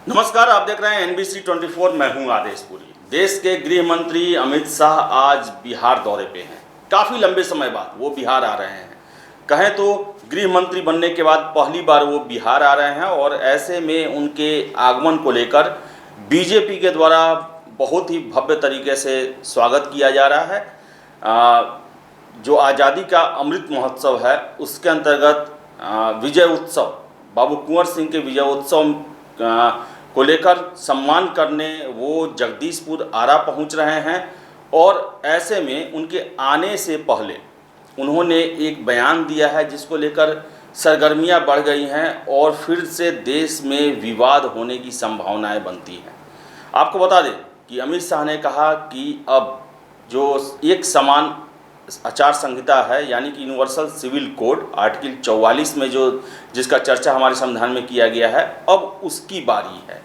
नमस्कार, आप देख रहे हैं NBC 24। मैं हूं आदेश पुरी। देश के गृह मंत्री अमित शाह आज बिहार दौरे पे हैं। काफ़ी लंबे समय बाद वो बिहार आ रहे हैं। कहें तो गृह मंत्री बनने के बाद पहली बार वो बिहार आ रहे हैं और ऐसे में उनके आगमन को लेकर बीजेपी के द्वारा बहुत ही भव्य तरीके से स्वागत किया जा रहा है। जो आज़ादी का अमृत महोत्सव है उसके अंतर्गत विजय उत्सव, बाबू कुंवर सिंह के विजय उत्सव को लेकर सम्मान करने वो जगदीशपुर आरा पहुंच रहे हैं। और ऐसे में उनके आने से पहले उन्होंने एक बयान दिया है जिसको लेकर सरगर्मियां बढ़ गई हैं और फिर से देश में विवाद होने की संभावनाएं बनती हैं। आपको बता दें कि अमित शाह ने कहा कि अब जो एक समान आचार संहिता है यानी कि यूनिवर्सल सिविल कोड आर्टिकल 44 में जिसका चर्चा हमारे संविधान में किया गया है, अब उसकी बारी है।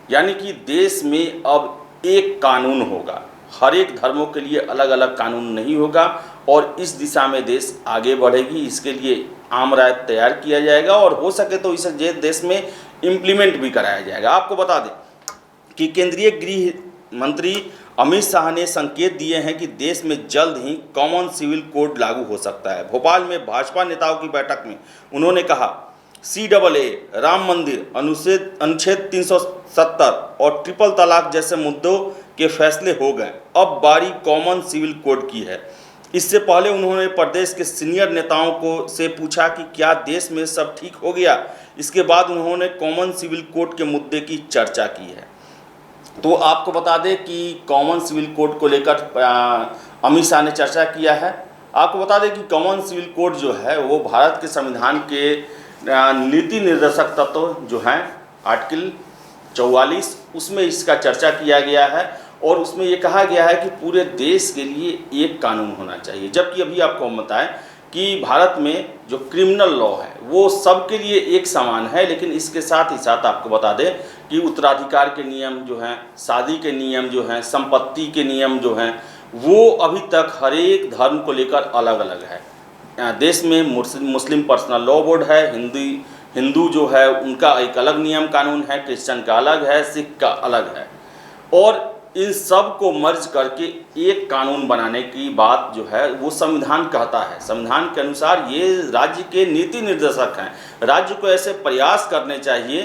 यानी कि देश में अब एक कानून होगा, हर एक धर्मों के लिए अलग अलग कानून नहीं होगा और इस दिशा में देश आगे बढ़ेगी। इसके लिए आम राय तैयार किया जाएगा और हो सके तो इसे देश में इम्प्लीमेंट भी कराया जाएगा। आपको बता दें कि केंद्रीय गृह मंत्री अमित शाह ने संकेत दिए हैं कि देश में जल्द ही कॉमन सिविल कोड लागू हो सकता है। भोपाल में भाजपा नेताओं की बैठक में उन्होंने कहा CAA, राम मंदिर, अनुच्छेद 370 और ट्रिपल तलाक जैसे मुद्दों के फैसले हो गए, अब बारी कॉमन सिविल कोड की है। इससे पहले उन्होंने प्रदेश के सीनियर नेताओं को से पूछा कि क्या देश में सब ठीक हो गया। इसके बाद उन्होंने कॉमन सिविल कोड के मुद्दे की चर्चा की है। तो आपको बता दें कि कॉमन सिविल कोड को लेकर अमित शाह ने चर्चा किया है। आपको बता दें कि कॉमन सिविल कोड जो है वो भारत के संविधान के नीति निर्देशक तत्व जो हैं आर्टिकल 44 उसमें इसका चर्चा किया गया है और उसमें ये कहा गया है कि पूरे देश के लिए एक कानून होना चाहिए। जबकि अभी आपको हम बताएं कि भारत में जो क्रिमिनल लॉ है वो सबके लिए एक समान है, लेकिन इसके साथ ही साथ आपको बता दें कि उत्तराधिकार के नियम जो हैं, शादी के नियम जो हैं, संपत्ति के नियम जो हैं, वो अभी तक हर एक धर्म को लेकर अलग अलग है। देश में मुस्लिम पर्सनल लॉ बोर्ड है, हिंदू जो है उनका एक अलग नियम कानून है, क्रिश्चियन का अलग है, सिख का अलग है और इन सब को मर्ज करके एक कानून बनाने की बात जो है वो संविधान कहता है। संविधान के अनुसार ये राज्य के नीति निर्देशक हैं। राज्य को ऐसे प्रयास करने चाहिए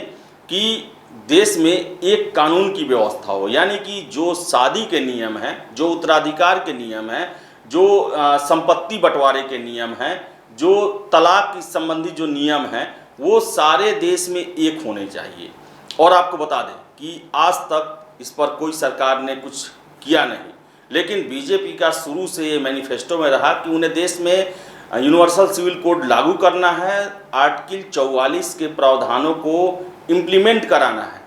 कि देश में एक कानून की व्यवस्था हो, यानी कि जो शादी के नियम हैं, जो उत्तराधिकार के नियम हैं, जो संपत्ति बंटवारे के नियम हैं, जो तलाक की संबंधी जो नियम हैं, वो सारे देश में एक होने चाहिए। और आपको बता दें कि आज तक इस पर कोई सरकार ने कुछ किया नहीं, लेकिन बीजेपी का शुरू से ये मैनिफेस्टो में रहा कि उन्हें देश में यूनिवर्सल सिविल कोड लागू करना है, आर्टिकल 44 के प्रावधानों को इम्प्लीमेंट कराना है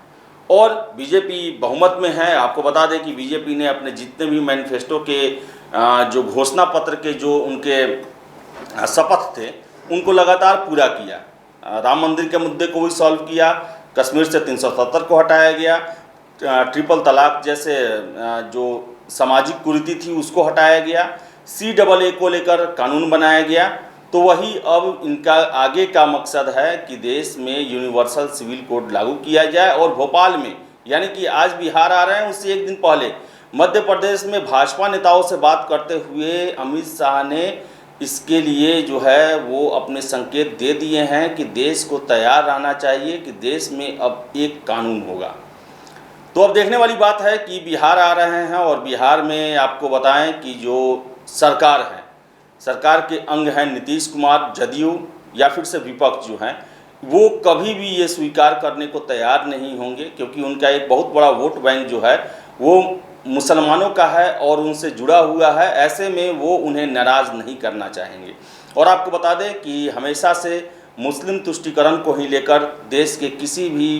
और बीजेपी बहुमत में है। आपको बता दें कि बीजेपी ने अपने जितने भी मैनिफेस्टो के जो घोषणा पत्र के जो उनके शपथ थे उनको लगातार पूरा किया। राम मंदिर के मुद्दे को भी सॉल्व किया, कश्मीर से 370 को हटाया गया, ट्रिपल तलाक जैसे जो सामाजिक कुरीति थी उसको हटाया गया, CAA को लेकर कानून बनाया गया। तो वही अब इनका आगे का मकसद है कि देश में यूनिवर्सल सिविल कोड लागू किया जाए। और भोपाल में यानी कि आज बिहार आ रहे हैं उससे एक दिन पहले मध्य प्रदेश में भाजपा नेताओं से बात करते हुए अमित शाह ने इसके लिए जो है वो अपने संकेत दे दिए हैं कि देश को तैयार रहना चाहिए कि देश में अब एक कानून होगा। तो अब देखने वाली बात है कि बिहार आ रहे हैं और बिहार में आपको बताएं कि जो सरकार है, सरकार के अंग हैं नीतीश कुमार, जदयू या फिर से विपक्ष जो हैं वो कभी भी ये स्वीकार करने को तैयार नहीं होंगे, क्योंकि उनका एक बहुत बड़ा वोट बैंक जो है वो मुसलमानों का है और उनसे जुड़ा हुआ है। ऐसे में वो उन्हें नाराज़ नहीं करना चाहेंगे। और आपको बता दें कि हमेशा से मुस्लिम तुष्टीकरण को ही लेकर देश के किसी भी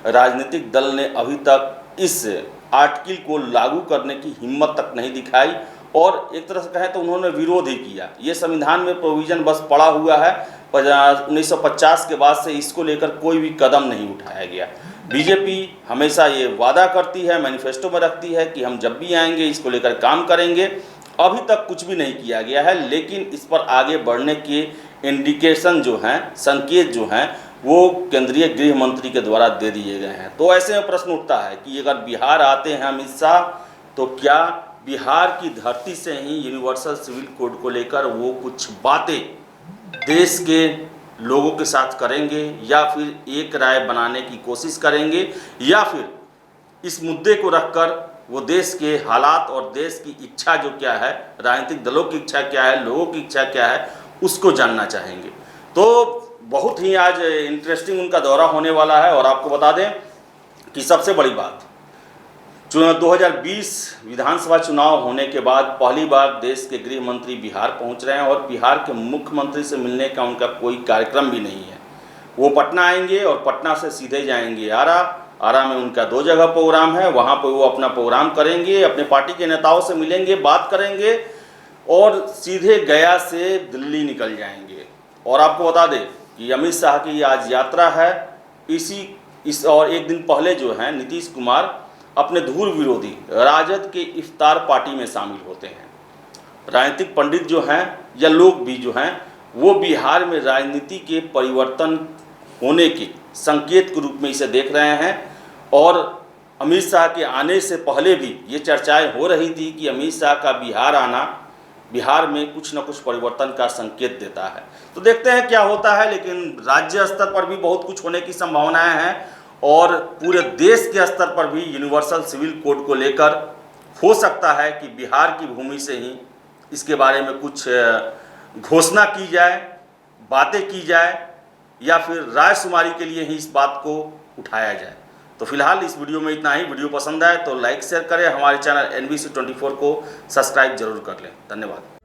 राजनीतिक दल ने अभी तक इस आर्टिकल को लागू करने की हिम्मत तक नहीं दिखाई और एक तरह से कहें तो उन्होंने विरोध ही किया। ये संविधान में प्रोविज़न बस पड़ा हुआ है, 1950 के बाद से इसको लेकर कोई भी कदम नहीं उठाया गया। बीजेपी हमेशा ये वादा करती है, मैनिफेस्टो में रखती है कि हम जब भी आएंगे इसको लेकर काम करेंगे। अभी तक कुछ भी नहीं किया गया है, लेकिन इस पर आगे बढ़ने के इंडिकेशन जो हैं, संकेत जो हैं वो केंद्रीय गृह मंत्री के द्वारा दे दिए गए हैं। तो ऐसे में प्रश्न उठता है कि अगर बिहार आते हैं अमित शाह, तो क्या बिहार की धरती से ही यूनिवर्सल सिविल कोड को लेकर वो कुछ बातें देश के लोगों के साथ करेंगे, या फिर एक राय बनाने की कोशिश करेंगे, या फिर इस मुद्दे को रखकर वो देश के हालात और देश की इच्छा जो क्या है, राजनीतिक दलों की इच्छा क्या है, लोगों की इच्छा क्या है, उसको जानना चाहेंगे। तो बहुत ही आज इंटरेस्टिंग उनका दौरा होने वाला है। और आपको बता दें कि सबसे बड़ी बात, 2020 विधानसभा चुनाव होने के बाद पहली बार देश के गृह मंत्री बिहार पहुंच रहे हैं, और बिहार के मुख्यमंत्री से मिलने का उनका कोई कार्यक्रम भी नहीं है। वो पटना आएंगे और पटना से सीधे जाएंगे आरा में उनका 2 जगह प्रोग्राम है। वहाँ पर वो अपना प्रोग्राम करेंगे, अपने पार्टी के नेताओं से मिलेंगे, बात करेंगे और सीधे गया से दिल्ली निकल जाएंगे। और आपको बता दें कि अमित शाह की आज यात्रा है। और एक दिन पहले जो है नीतीश कुमार अपने धूल विरोधी राजद के इफ्तार पार्टी में शामिल होते हैं। राजनीतिक पंडित जो हैं या लोग भी जो हैं, वो बिहार में राजनीति के परिवर्तन होने के संकेत के रूप में इसे देख रहे हैं। और अमित शाह के आने से पहले भी ये चर्चाएं हो रही थी कि अमित शाह का बिहार आना बिहार में कुछ न कुछ परिवर्तन का संकेत देता है। तो देखते हैं क्या होता है, लेकिन राज्य स्तर पर भी बहुत कुछ होने की संभावनाएं हैं, और पूरे देश के स्तर पर भी यूनिवर्सल सिविल कोड को लेकर हो सकता है कि बिहार की भूमि से ही इसके बारे में कुछ घोषणा की जाए, बातें की जाए, या फिर रायशुमारी के लिए ही इस बात को उठाया जाए। तो फिलहाल इस वीडियो में इतना ही। वीडियो पसंद आए तो लाइक शेयर करें, हमारे चैनल NBC 24 को सब्सक्राइब जरूर कर लें। धन्यवाद।